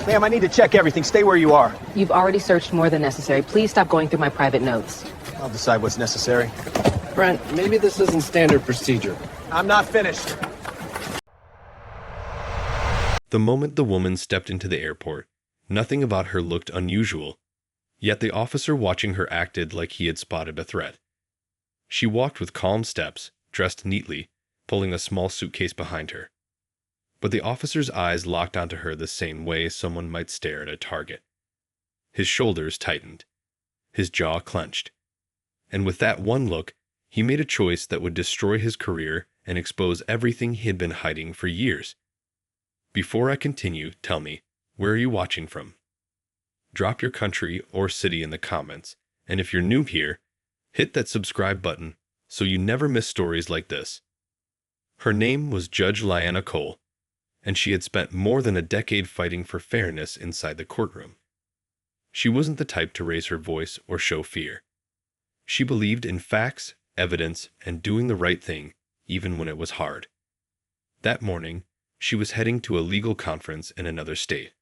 Ma'am, I need to check everything. Stay where you are. You've already searched more than necessary. Please stop going through my private notes. I'll decide what's necessary. Brent, maybe this isn't standard procedure. I'm not finished. The moment the woman stepped into the airport, nothing about her looked unusual, yet the officer watching her acted like he had spotted a threat. She walked with calm steps, dressed neatly, pulling a small suitcase behind her. But the officer's eyes locked onto her the same way someone might stare at a target. His shoulders tightened. His jaw clenched. And with that one look, he made a choice that would destroy his career and expose everything he had been hiding for years. Before I continue, tell me, where are you watching from? Drop your country or city in the comments, and if you're new here, hit that subscribe button so you never miss stories like this. Her name was Judge Lyanna Cole, and she had spent more than a decade fighting for fairness inside the courtroom. She wasn't the type to raise her voice or show fear. She believed in facts, evidence, and doing the right thing, even when it was hard. That morning, she was heading to a legal conference in another state.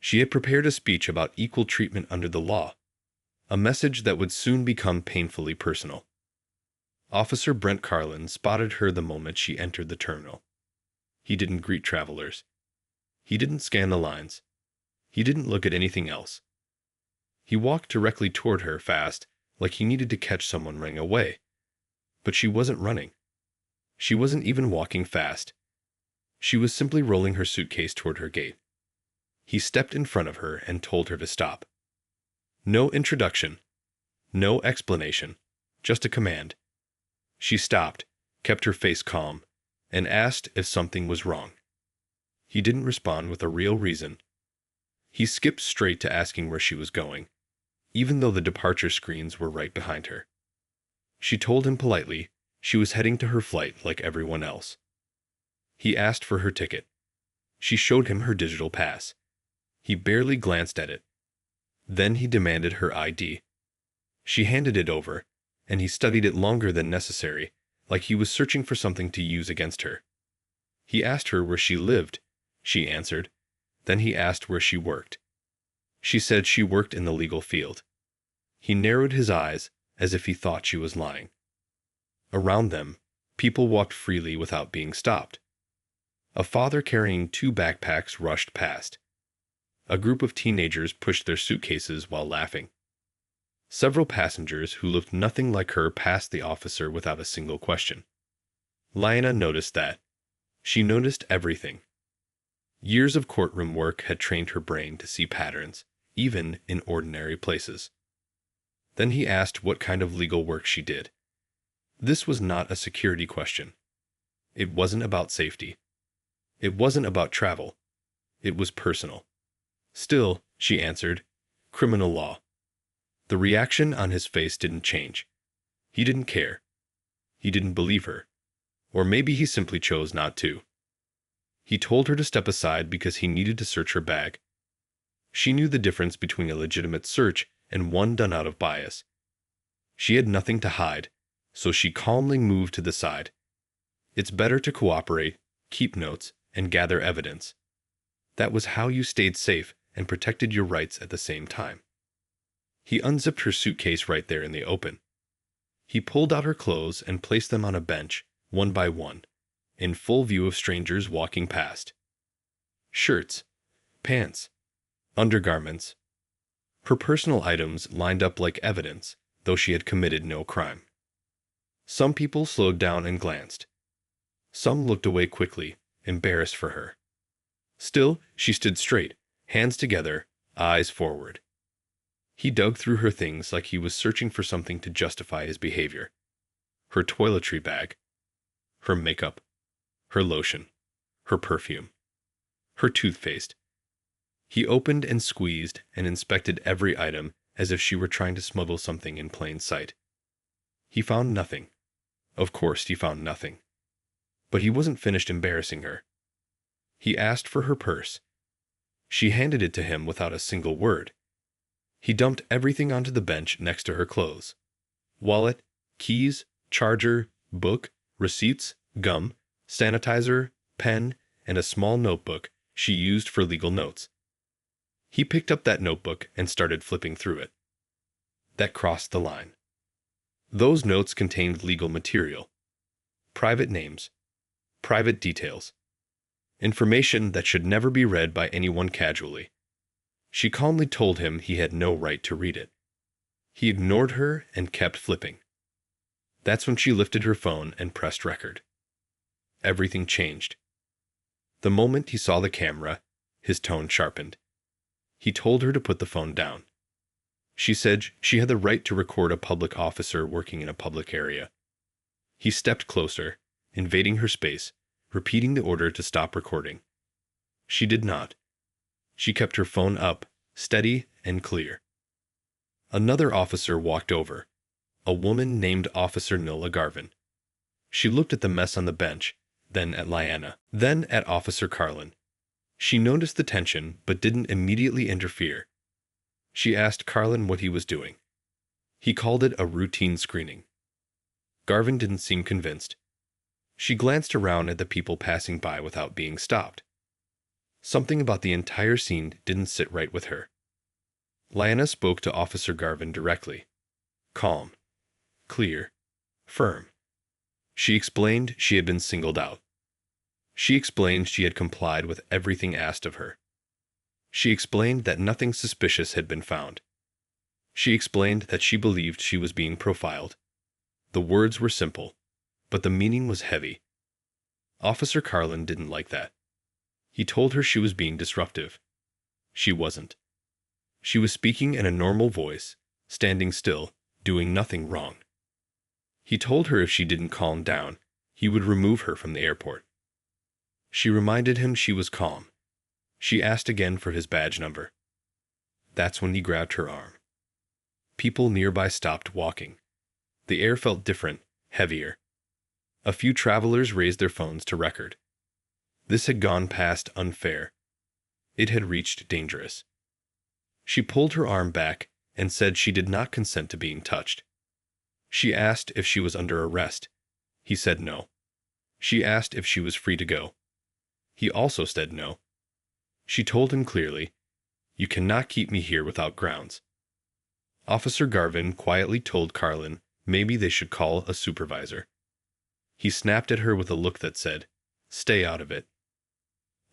She had prepared a speech about equal treatment under the law, a message that would soon become painfully personal. Officer Brent Carlin spotted her the moment she entered the terminal. He didn't greet travelers. He didn't scan the lines. He didn't look at anything else. He walked directly toward her fast, like he needed to catch someone running away. But she wasn't running. She wasn't even walking fast. She was simply rolling her suitcase toward her gate. He stepped in front of her and told her to stop. No introduction. No explanation. Just a command. She stopped, kept her face calm, and asked if something was wrong. He didn't respond with a real reason. He skipped straight to asking where she was going, even though the departure screens were right behind her. She told him politely she was heading to her flight like everyone else. He asked for her ticket. She showed him her digital pass. He barely glanced at it. Then he demanded her ID. She handed it over, and he studied it longer than necessary, like he was searching for something to use against her. He asked her where she lived. She answered. Then he asked where she worked. She said she worked in the legal field. He narrowed his eyes as if he thought she was lying. Around them, people walked freely without being stopped. A father carrying 2 backpacks rushed past. A group of teenagers pushed their suitcases while laughing. Several passengers who looked nothing like her passed the officer without a single question. Lyanna noticed that. She noticed everything. Years of courtroom work had trained her brain to see patterns, even in ordinary places. Then he asked what kind of legal work she did. This was not a security question. It wasn't about safety. It wasn't about travel. It was personal. Still, she answered, criminal law. The reaction on his face didn't change. He didn't care. He didn't believe her. Or maybe he simply chose not to. He told her to step aside because he needed to search her bag. She knew the difference between a legitimate search and one done out of bias. She had nothing to hide, so she calmly moved to the side. It's better to cooperate, keep notes, and gather evidence. That was how you stayed safe and protected your rights at the same time. He unzipped her suitcase right there in the open. He pulled out her clothes and placed them on a bench, one by one, in full view of strangers walking past. Shirts, pants, undergarments. Her personal items lined up like evidence, though she had committed no crime. Some people slowed down and glanced. Some looked away quickly, embarrassed for her. Still, she stood straight, hands together, eyes forward. He dug through her things like he was searching for something to justify his behavior. Her toiletry bag, her makeup, her lotion, her perfume, her toothpaste. He opened and squeezed and inspected every item as if she were trying to smuggle something in plain sight. He found nothing. Of course, he found nothing. But he wasn't finished embarrassing her. He asked for her purse. She handed it to him without a single word. He dumped everything onto the bench next to her clothes. Wallet, keys, charger, book, receipts, gum, sanitizer, pen, and a small notebook she used for legal notes. He picked up that notebook and started flipping through it. That crossed the line. Those notes contained legal material, private names, private details, information that should never be read by anyone casually. She calmly told him he had no right to read it. He ignored her and kept flipping. That's when she lifted her phone and pressed record. Everything changed. The moment he saw the camera, his tone sharpened. He told her to put the phone down. She said she had the right to record a public officer working in a public area. He stepped closer, invading her space, repeating the order to stop recording. She did not. She kept her phone up, steady and clear. Another officer walked over, a woman named Officer Nola Garvin. She looked at the mess on the bench, then at Lyanna, then at Officer Carlin. She noticed the tension but didn't immediately interfere. She asked Carlin what he was doing. He called it a routine screening. Garvin didn't seem convinced. She glanced around at the people passing by without being stopped. Something about the entire scene didn't sit right with her. Lyanna spoke to Officer Garvin directly. Calm, clear, firm. She explained she had been singled out. She explained she had complied with everything asked of her. She explained that nothing suspicious had been found. She explained that she believed she was being profiled. The words were simple, but the meaning was heavy. Officer Carlin didn't like that. He told her she was being disruptive. She wasn't. She was speaking in a normal voice, standing still, doing nothing wrong. He told her if she didn't calm down, he would remove her from the airport. She reminded him she was calm. She asked again for his badge number. That's when he grabbed her arm. People nearby stopped walking. The air felt different, heavier. A few travelers raised their phones to record. This had gone past unfair. It had reached dangerous. She pulled her arm back and said she did not consent to being touched. She asked if she was under arrest. He said no. She asked if she was free to go. He also said no. She told him clearly, "You cannot keep me here without grounds." Officer Garvin quietly told Carlin maybe they should call a supervisor. He snapped at her with a look that said, "Stay out of it."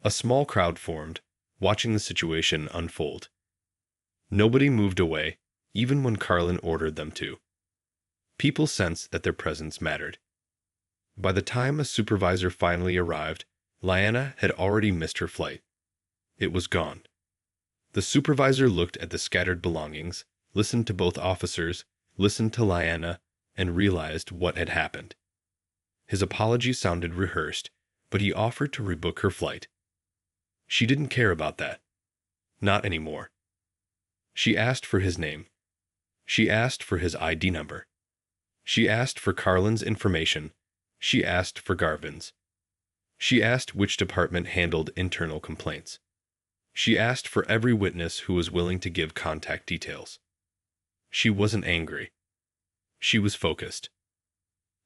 A small crowd formed, watching the situation unfold. Nobody moved away, even when Carlin ordered them to. People sensed that their presence mattered. By the time a supervisor finally arrived, Lyanna had already missed her flight. It was gone. The supervisor looked at the scattered belongings, listened to both officers, listened to Lyanna, and realized what had happened. His apology sounded rehearsed, but he offered to rebook her flight. She didn't care about that. Not anymore. She asked for his name. She asked for his ID number. She asked for Carlin's information. She asked for Garvin's. She asked which department handled internal complaints. She asked for every witness who was willing to give contact details. She wasn't angry. She was focused.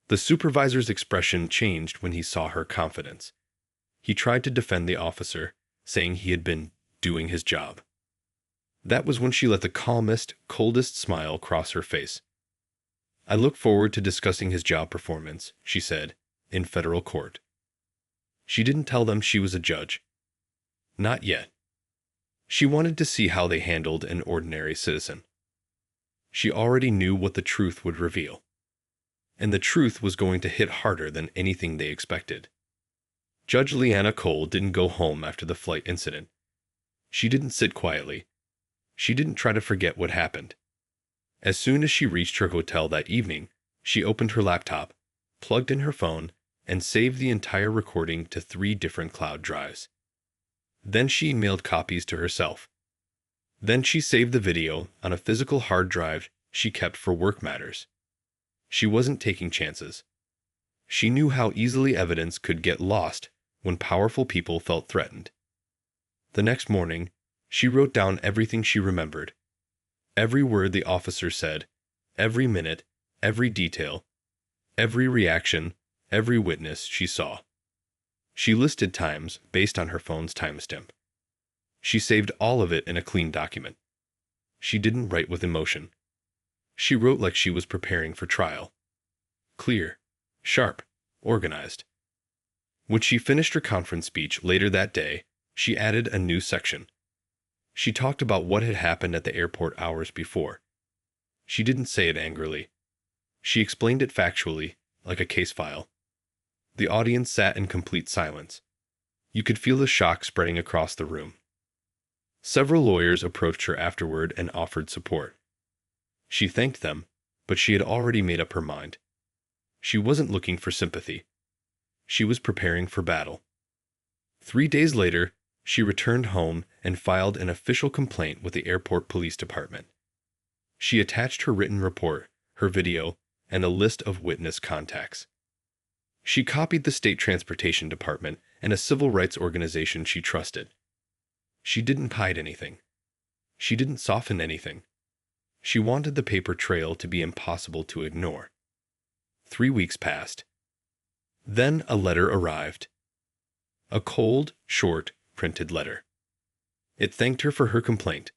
The supervisor's expression changed when he saw her confidence. He tried to defend the officer, saying he had been doing his job. That was when she let the calmest, coldest smile cross her face. "I look forward to discussing his job performance," she said, "in federal court." She didn't tell them she was a judge. Not yet. She wanted to see how they handled an ordinary citizen. She already knew what the truth would reveal. And the truth was going to hit harder than anything they expected. Judge Leanna Cole didn't go home after the flight incident. She didn't sit quietly. She didn't try to forget what happened. As soon as she reached her hotel that evening, she opened her laptop, plugged in her phone, and saved the entire recording to 3 different cloud drives. Then she emailed copies to herself. Then she saved the video on a physical hard drive she kept for work matters. She wasn't taking chances. She knew how easily evidence could get lost when powerful people felt threatened. The next morning, she wrote down everything she remembered. Every word the officer said, every minute, every detail, every reaction, every witness she saw. She listed times based on her phone's timestamp. She saved all of it in a clean document. She didn't write with emotion. She wrote like she was preparing for trial. Clear, sharp, organized. When she finished her conference speech later that day, she added a new section. She talked about what had happened at the airport hours before. She didn't say it angrily. She explained it factually, like a case file. The audience sat in complete silence. You could feel the shock spreading across the room. Several lawyers approached her afterward and offered support. She thanked them, but she had already made up her mind. She wasn't looking for sympathy. She was preparing for battle. 3 days later, she returned home and filed an official complaint with the airport police department. She attached her written report, her video, and a list of witness contacts. She copied the state transportation department and a civil rights organization she trusted. She didn't hide anything. She didn't soften anything. She wanted the paper trail to be impossible to ignore. 3 weeks passed. Then a letter arrived. A cold, short, printed letter. It thanked her for her complaint.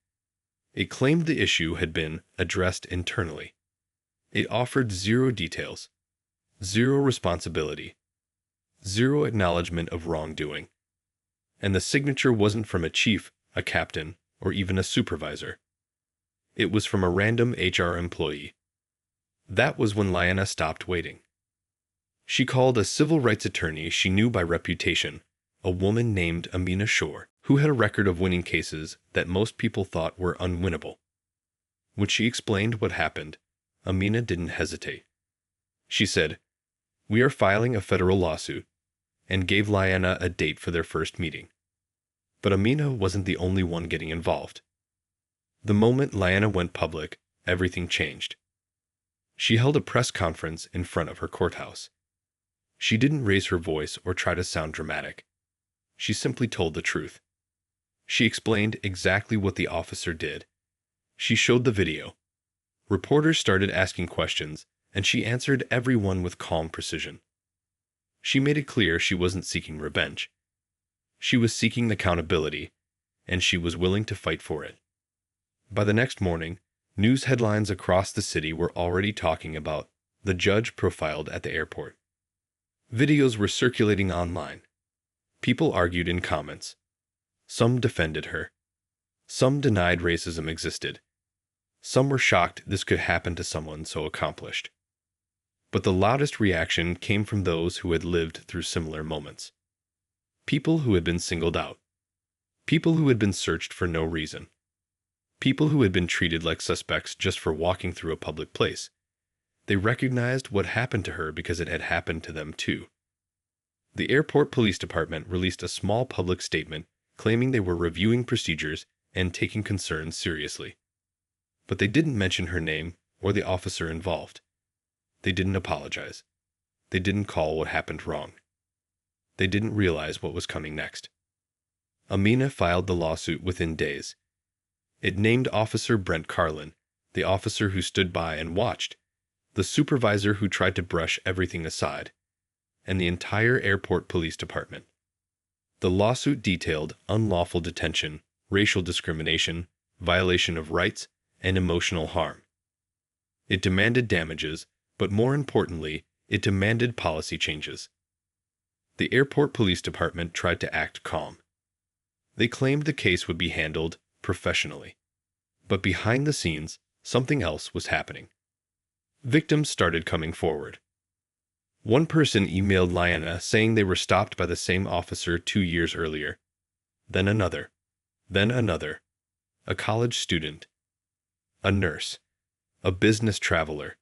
It claimed the issue had been addressed internally. It offered 0 details, 0 responsibility, 0 acknowledgement of wrongdoing. And the signature wasn't from a chief, a captain, or even a supervisor. It was from a random HR employee. That was when Lyanna stopped waiting. She called a civil rights attorney she knew by reputation, a woman named Amina Shore, who had a record of winning cases that most people thought were unwinnable. When she explained what happened, Amina didn't hesitate. She said, "We are filing a federal lawsuit," and gave Lyanna a date for their first meeting. But Amina wasn't the only one getting involved. The moment Lyanna went public, everything changed. She held a press conference in front of her courthouse. She didn't raise her voice or try to sound dramatic. She simply told the truth. She explained exactly what the officer did. She showed the video. Reporters started asking questions, and she answered everyone with calm precision. She made it clear she wasn't seeking revenge. She was seeking accountability, and she was willing to fight for it. By the next morning, news headlines across the city were already talking about the judge profiled at the airport. Videos were circulating online. People argued in comments. Some defended her. Some denied racism existed. Some were shocked this could happen to someone so accomplished. But the loudest reaction came from those who had lived through similar moments. People who had been singled out. People who had been searched for no reason. People who had been treated like suspects just for walking through a public place. They recognized what happened to her because it had happened to them too. The airport police department released a small public statement claiming they were reviewing procedures and taking concerns seriously. But they didn't mention her name or the officer involved. They didn't apologize. They didn't call what happened wrong. They didn't realize what was coming next. Amina filed the lawsuit within days. It named Officer Brent Carlin, the officer who stood by and watched, the supervisor who tried to brush everything aside, and the entire airport police department. The lawsuit detailed unlawful detention, racial discrimination, violation of rights, and emotional harm. It demanded damages, but more importantly, it demanded policy changes. The airport police department tried to act calm. They claimed the case would be handled professionally. But behind the scenes, something else was happening. Victims started coming forward. One person emailed Lyanna saying they were stopped by the same officer 2 years earlier. Then another. Then another. A college student. A nurse. A business traveler.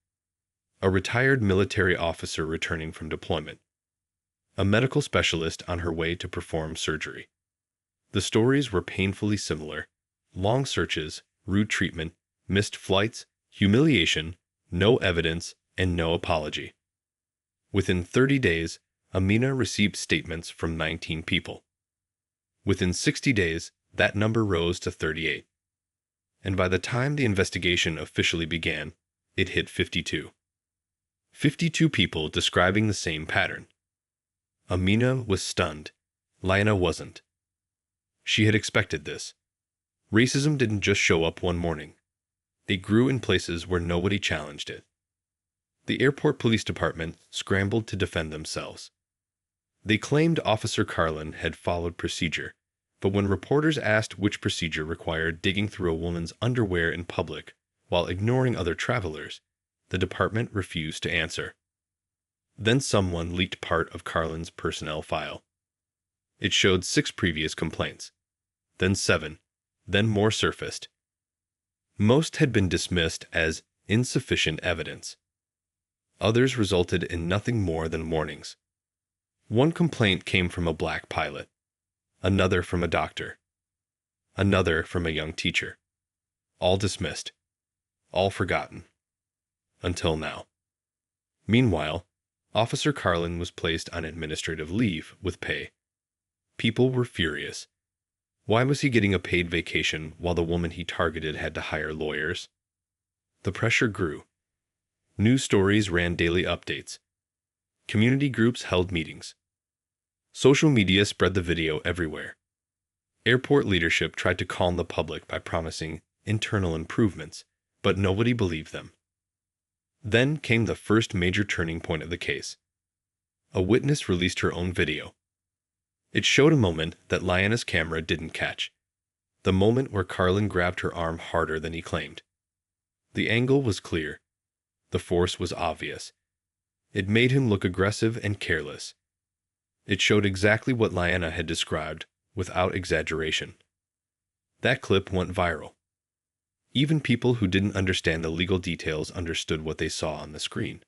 A retired military officer returning from deployment. A medical specialist on her way to perform surgery. The stories were painfully similar. Long searches, rude treatment, missed flights, humiliation, no evidence, and no apology. Within 30 days, Amina received statements from 19 people. Within 60 days, that number rose to 38. And by the time the investigation officially began, it hit 52. 52 people describing the same pattern. Amina was stunned. Lyanna wasn't. She had expected this. Racism didn't just show up one morning. It grew in places where nobody challenged it. The airport police department scrambled to defend themselves. They claimed Officer Carlin had followed procedure, but when reporters asked which procedure required digging through a woman's underwear in public while ignoring other travelers, the department refused to answer. Then someone leaked part of Carlin's personnel file. It showed 6 previous complaints, then 7, then more surfaced. Most had been dismissed as insufficient evidence. Others resulted in nothing more than warnings. One complaint came from a black pilot, another from a doctor, another from a young teacher. All dismissed, all forgotten. Until now. Meanwhile, Officer Carlin was placed on administrative leave with pay. People were furious. Why was he getting a paid vacation while the woman he targeted had to hire lawyers? The pressure grew. News stories ran daily updates. Community groups held meetings. Social media spread the video everywhere. Airport leadership tried to calm the public by promising internal improvements, but nobody believed them. Then came the first major turning point of the case. A witness released her own video. It showed a moment that Lyanna's camera didn't catch. The moment where Carlin grabbed her arm harder than he claimed. The angle was clear. The force was obvious. It made him look aggressive and careless. It showed exactly what Lyanna had described, without exaggeration. That clip went viral. Even people who didn't understand the legal details understood what they saw on the screen.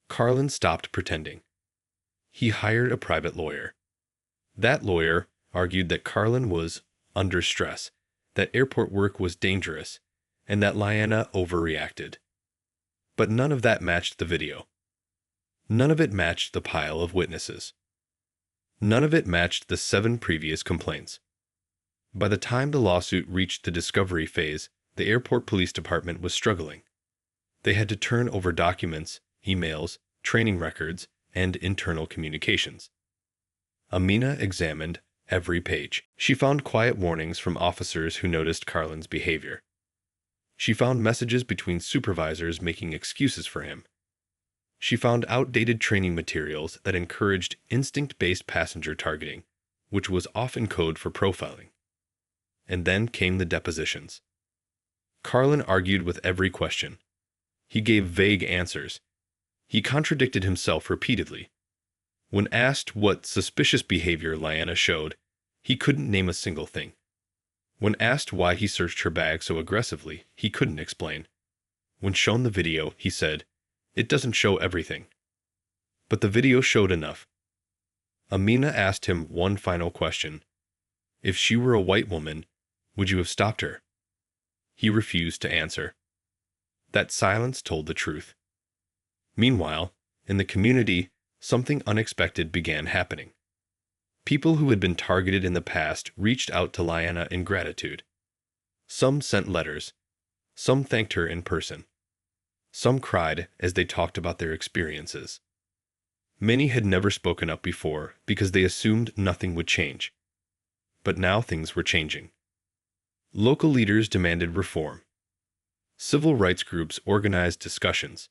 Carlin stopped pretending. He hired a private lawyer. That lawyer argued that Carlin was under stress, that airport work was dangerous, and that Lyanna overreacted. But none of that matched the video. None of it matched the pile of witnesses. None of it matched the 7 previous complaints. By the time the lawsuit reached the discovery phase, the airport police department was struggling. They had to turn over documents, emails, training records, and internal communications. Amina examined every page. She found quiet warnings from officers who noticed Carlin's behavior. She found messages between supervisors making excuses for him. She found outdated training materials that encouraged instinct-based passenger targeting, which was often code for profiling. And then came the depositions. Carlin argued with every question. He gave vague answers. He contradicted himself repeatedly. When asked what suspicious behavior Lyanna showed, he couldn't name a single thing. When asked why he searched her bag so aggressively, he couldn't explain. When shown the video, he said, "It doesn't show everything." But the video showed enough. Amina asked him one final question. If she were a white woman, would you have stopped her? He refused to answer. That silence told the truth. Meanwhile, in the community, something unexpected began happening. People who had been targeted in the past reached out to Lyanna in gratitude. Some sent letters. Some thanked her in person. Some cried as they talked about their experiences. Many had never spoken up before because they assumed nothing would change. But now things were changing. Local leaders demanded reform. Civil rights groups organized discussions.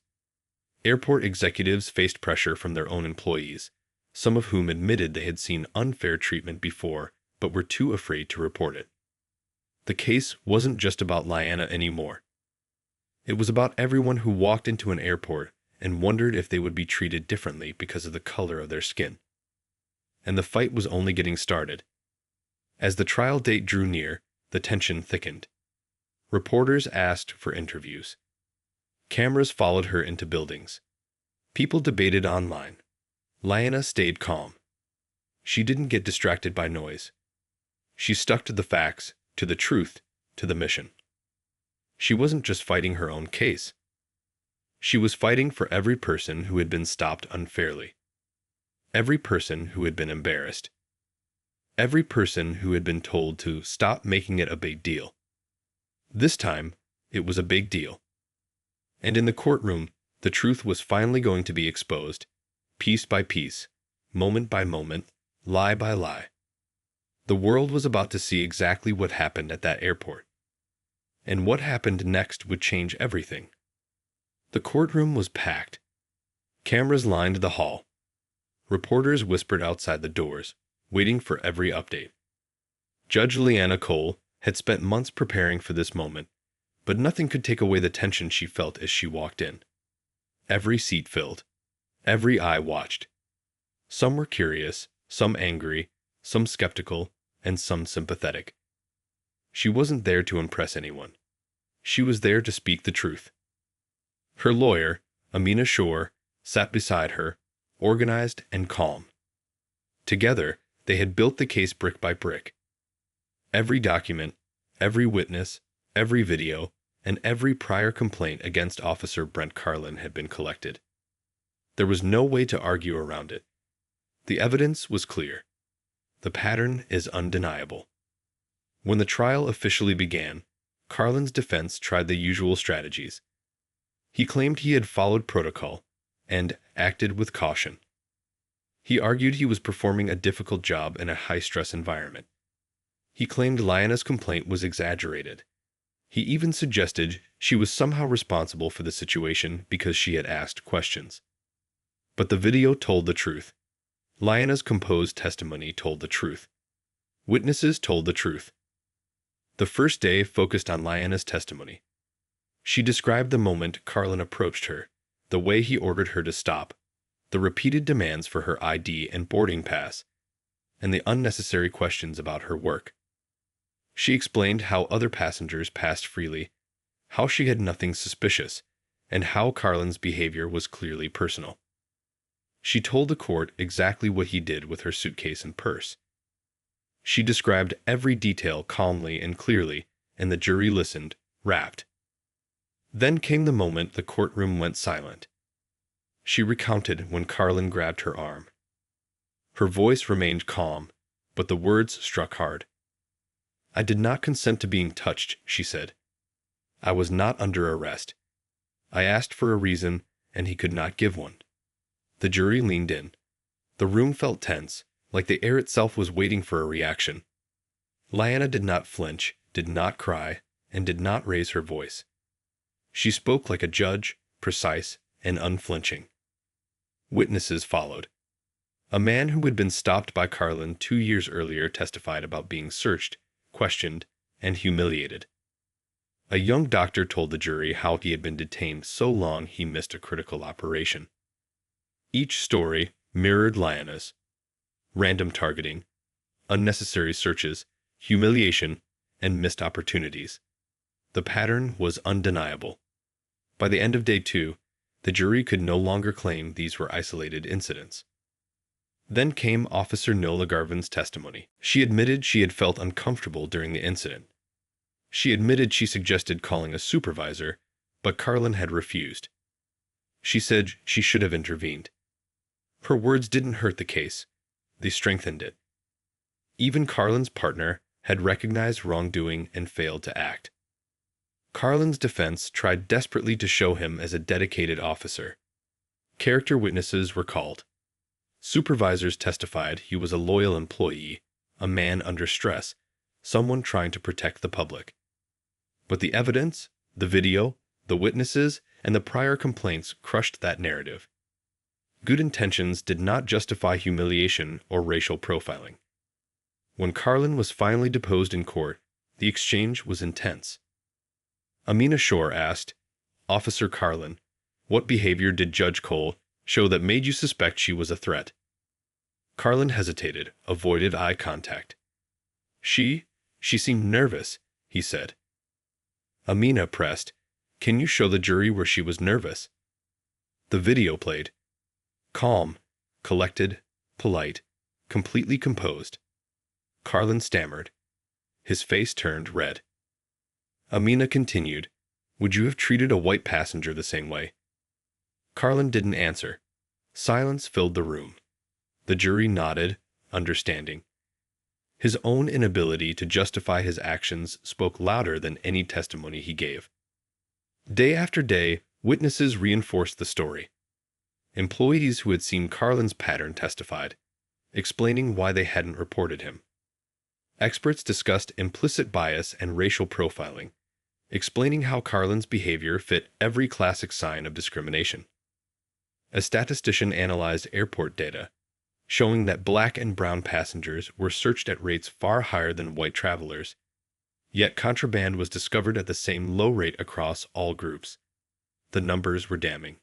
Airport executives faced pressure from their own employees, some of whom admitted they had seen unfair treatment before but were too afraid to report it. The case wasn't just about Lyanna anymore. It was about everyone who walked into an airport and wondered if they would be treated differently because of the color of their skin. And the fight was only getting started. As the trial date drew near, the tension thickened. Reporters asked for interviews. Cameras followed her into buildings. People debated online. Lyanna stayed calm. She didn't get distracted by noise. She stuck to the facts, to the truth, to the mission. She wasn't just fighting her own case. She was fighting for every person who had been stopped unfairly. Every person who had been embarrassed. Every person who had been told to stop making it a big deal. This time, it was a big deal. And in the courtroom, the truth was finally going to be exposed, piece by piece, moment by moment, lie by lie. The world was about to see exactly what happened at that airport. And what happened next would change everything. The courtroom was packed. Cameras lined the hall. Reporters whispered outside the doors, waiting for every update. Judge Leanna Cole had spent months preparing for this moment, but nothing could take away the tension she felt as she walked in. Every seat filled. Every eye watched. Some were curious, some angry, some skeptical, and some sympathetic. She wasn't there to impress anyone. She was there to speak the truth. Her lawyer, Amina Shore, sat beside her, organized and calm. Together, they had built the case brick by brick. Every document, every witness, every video, and every prior complaint against Officer Brent Carlin had been collected. There was no way to argue around it. The evidence was clear. The pattern is undeniable. When the trial officially began, Carlin's defense tried the usual strategies. He claimed he had followed protocol and acted with caution. He argued he was performing a difficult job in a high-stress environment. He claimed Lyanna's complaint was exaggerated. He even suggested she was somehow responsible for the situation because she had asked questions. But the video told the truth. Lyanna's composed testimony told the truth. Witnesses told the truth. The first day focused on Lyanna's testimony. She described the moment Carlin approached her, the way he ordered her to stop, the repeated demands for her ID and boarding pass, and the unnecessary questions about her work. She explained how other passengers passed freely, how she had nothing suspicious, and how Carlin's behavior was clearly personal. She told the court exactly what he did with her suitcase and purse. She described every detail calmly and clearly, and the jury listened, rapt. Then came the moment the courtroom went silent. She recounted when Carlin grabbed her arm. Her voice remained calm, but the words struck hard. "I did not consent to being touched," she said. "I was not under arrest. I asked for a reason, and he could not give one." The jury leaned in. The room felt tense, like the air itself was waiting for a reaction. Lyanna did not flinch, did not cry, and did not raise her voice. She spoke like a judge, precise and unflinching. Witnesses followed. A man who had been stopped by Carlin 2 years earlier testified about being searched, questioned, and humiliated. A young doctor told the jury how he had been detained so long he missed a critical operation. Each story mirrored Lyanna's. Random targeting, unnecessary searches, humiliation, and missed opportunities. The pattern was undeniable. By the end of day 2, the jury could no longer claim these were isolated incidents. Then came Officer Nola Garvin's testimony. She admitted she had felt uncomfortable during the incident. She admitted she suggested calling a supervisor, but Carlin had refused. She said she should have intervened. Her words didn't hurt the case. They strengthened it. Even Carlin's partner had recognized wrongdoing and failed to act. Carlin's defense tried desperately to show him as a dedicated officer. Character witnesses were called. Supervisors testified he was a loyal employee, a man under stress, someone trying to protect the public. But the evidence, the video, the witnesses, and the prior complaints crushed that narrative. Good intentions did not justify humiliation or racial profiling. When Carlin was finally deposed in court, the exchange was intense. Amina Shore asked, "Officer Carlin, what behavior did Judge Cole show that made you suspect she was a threat?" Carlin hesitated, avoided eye contact. She seemed nervous," he said. Amina pressed, "Can you show the jury where she was nervous?" The video played. Calm, collected, polite, completely composed. Carlin stammered. His face turned red. Amina continued, "Would you have treated a white passenger the same way?" Carlin didn't answer. Silence filled the room. The jury nodded, understanding. His own inability to justify his actions spoke louder than any testimony he gave. Day after day, witnesses reinforced the story. Employees who had seen Carlin's pattern testified, explaining why they hadn't reported him. Experts discussed implicit bias and racial profiling, explaining how Carlin's behavior fit every classic sign of discrimination. A statistician analyzed airport data, showing that black and brown passengers were searched at rates far higher than white travelers, yet contraband was discovered at the same low rate across all groups. The numbers were damning.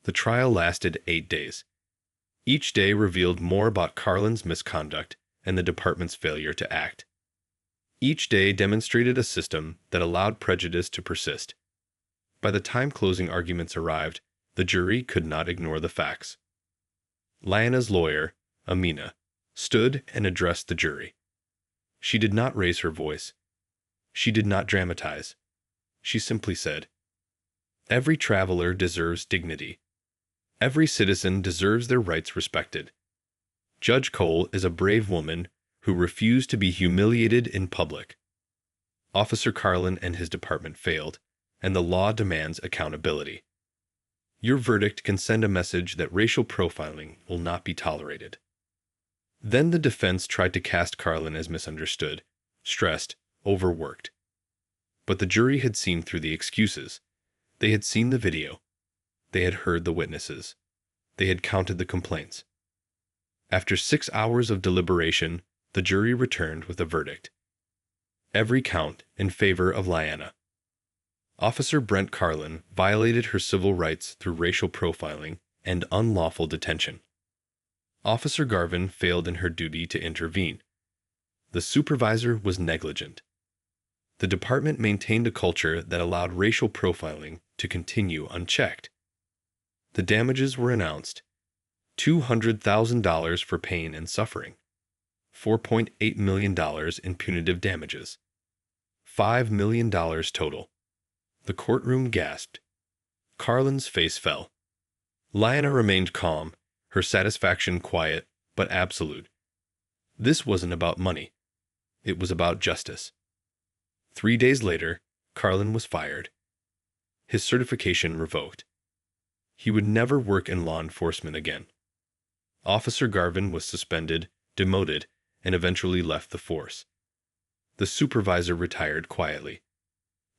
The trial lasted 8 days. Each day revealed more about Carlin's misconduct and the department's failure to act. Each day demonstrated a system that allowed prejudice to persist. By the time closing arguments arrived, the jury could not ignore the facts. Lyanna's lawyer, Amina, stood and addressed the jury. She did not raise her voice. She did not dramatize. She simply said, "Every traveler deserves dignity. Every citizen deserves their rights respected. Judge Cole is a brave woman who refused to be humiliated in public. Officer Carlin and his department failed, and the law demands accountability. Your verdict can send a message that racial profiling will not be tolerated." Then the defense tried to cast Carlin as misunderstood, stressed, overworked. But the jury had seen through the excuses. They had seen the video. They had heard the witnesses. They had counted the complaints. After 6 hours of deliberation, the jury returned with a verdict. Every count in favor of Lyanna. Officer Brent Carlin violated her civil rights through racial profiling and unlawful detention. Officer Garvin failed in her duty to intervene. The supervisor was negligent. The department maintained a culture that allowed racial profiling to continue unchecked. The damages were announced: $200,000 for pain and suffering, $4.8 million in punitive damages, $5 million total. The courtroom gasped. Carlin's face fell. Lyanna remained calm, her satisfaction quiet but absolute. This wasn't about money. It was about justice. 3 days later, Carlin was fired. His certification revoked. He would never work in law enforcement again. Officer Garvin was suspended, demoted, and eventually left the force. The supervisor retired quietly.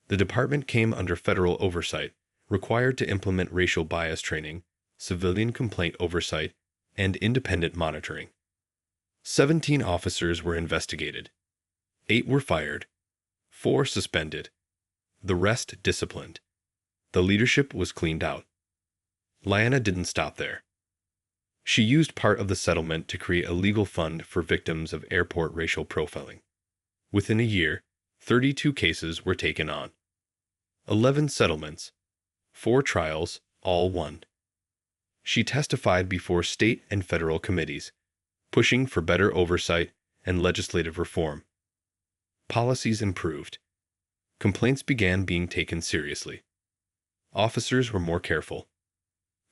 The department came under federal oversight, required to implement racial bias training, civilian complaint oversight, and independent monitoring. 17 officers were investigated. 8 were fired. 4 suspended. The rest disciplined. The leadership was cleaned out. Lyanna didn't stop there. She used part of the settlement to create a legal fund for victims of airport racial profiling. Within a year, 32 cases were taken on. 11 settlements. 4 trials, all won. She testified before state and federal committees, pushing for better oversight and legislative reform. Policies improved. Complaints began being taken seriously. Officers were more careful.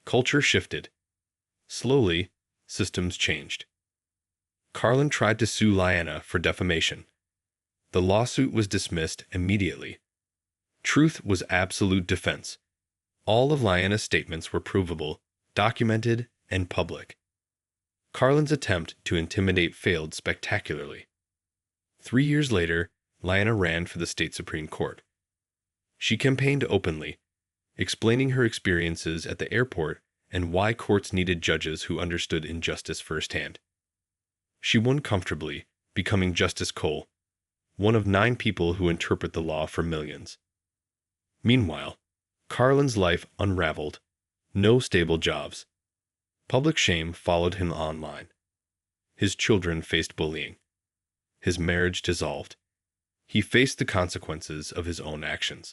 Culture shifted. Slowly, systems changed. Carlin tried to sue Lyanna for defamation. The lawsuit was dismissed immediately. Truth was absolute defense. All of Lyanna's statements were provable, documented, and public. Carlin's attempt to intimidate failed spectacularly. 3 years later, Lyanna ran for the state Supreme Court. She campaigned openly, explaining her experiences at the airport and why courts needed judges who understood injustice firsthand. She won comfortably, becoming Justice Cole, one of 9 people who interpret the law for millions. Meanwhile, Carlin's life unraveled. No stable jobs. Public shame followed him online. His children faced bullying. His marriage dissolved. He faced the consequences of his own actions.